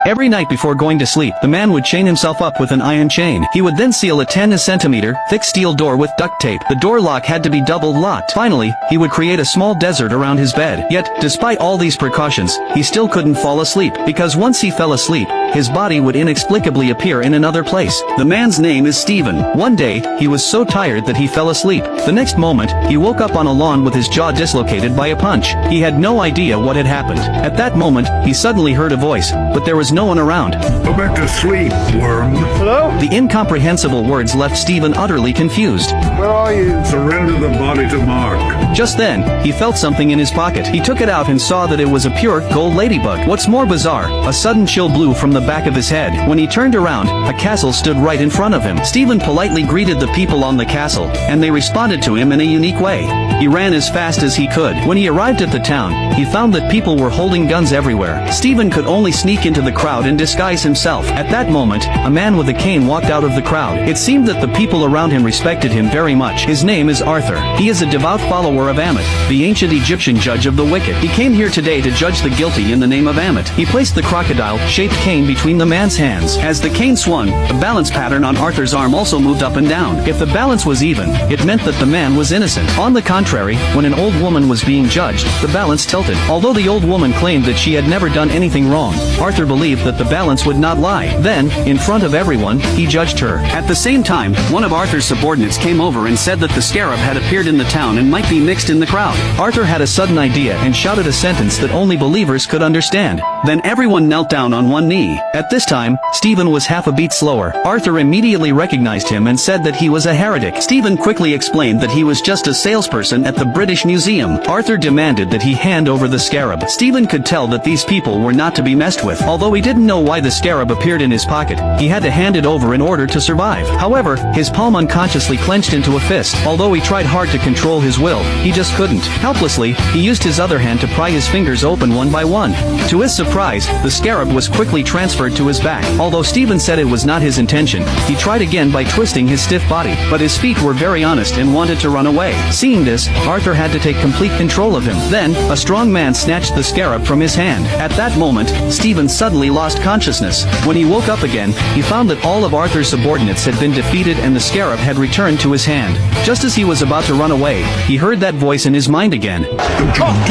Every night before going to sleep, the man would chain himself up with an iron chain. He would then seal a 10-centimeter thick steel door with duct tape. The door lock had to be double locked. Finally, he would create a small desert around his bed. Yet, despite all these precautions, he still couldn't fall asleep, because once he fell asleep, his body would inexplicably appear in another place. The man's name is Stephen. One day, he was so tired that he fell asleep. The next moment, he woke up on a lawn with his jaw dislocated by a punch. He had no idea what had happened. At that moment, he suddenly heard a voice, but there was no one around. Go back to sleep, worm. Hello? The incomprehensible words left Stephen utterly confused. Where are you? Surrender the body to Mark. Just then, he felt something in his pocket. He took it out and saw that it was a pure gold ladybug. What's more bizarre, a sudden chill blew from the back of his head. When he turned around, a castle stood right in front of him. Stephen politely greeted the people on the castle, and they responded to him in a unique way. He ran as fast as he could. When he arrived at the town, he found that people were holding guns everywhere. Stephen could only sneak into the crowd and disguise himself. At that moment, a man with a cane walked out of the crowd. It seemed that the people around him respected him very much. His name is Arthur. He is a devout follower of Ammit, the ancient Egyptian judge of the wicked. He came here today to judge the guilty in the name of Ammit. He placed the crocodile-shaped cane between the man's hands. As the cane swung, the balance pattern on Arthur's arm also moved up and down. If the balance was even, it meant that the man was innocent. On the contrary, when an old woman was being judged, the balance tilted. Although the old woman claimed that she had never done anything wrong, Arthur believed that the balance would not lie. Then, in front of everyone, he judged her. At the same time, one of Arthur's subordinates came over and said that the scarab had appeared in the town and might be mixed in the crowd. Arthur had a sudden idea and shouted a sentence that only believers could understand. Then everyone knelt down on one knee. At this time, Stephen was half a beat slower. Arthur immediately recognized him and said that he was a heretic. Stephen quickly explained that he was just a salesperson at the British Museum. Arthur demanded that he hand over the scarab. Stephen could tell that these people were not to be messed with. Although he didn't know why the scarab appeared in his pocket, he had to hand it over in order to survive. However, his palm unconsciously clenched into a fist. Although he tried hard to control his will, he just couldn't. Helplessly, he used his other hand to pry his fingers open one by one. To his surprise, the scarab was quickly transferred to his back. Although Stephen said it was not his intention, he tried again by twisting his stiff body, but his feet were very honest and wanted to run away. Seeing this, Arthur had to take complete control of him. Then, a strong man snatched the scarab from his hand. At that moment, Stephen suddenly lost consciousness. When he woke up again, he found that all of Arthur's subordinates had been defeated and the scarab had returned to his hand. Just as he was about to run away, he heard that voice in his mind again.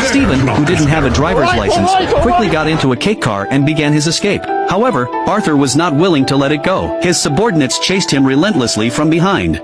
Stephen, who didn't have a driver's license, quickly got into a cake car and began his escape. However, Arthur was not willing to let it go. His subordinates chased him relentlessly from behind.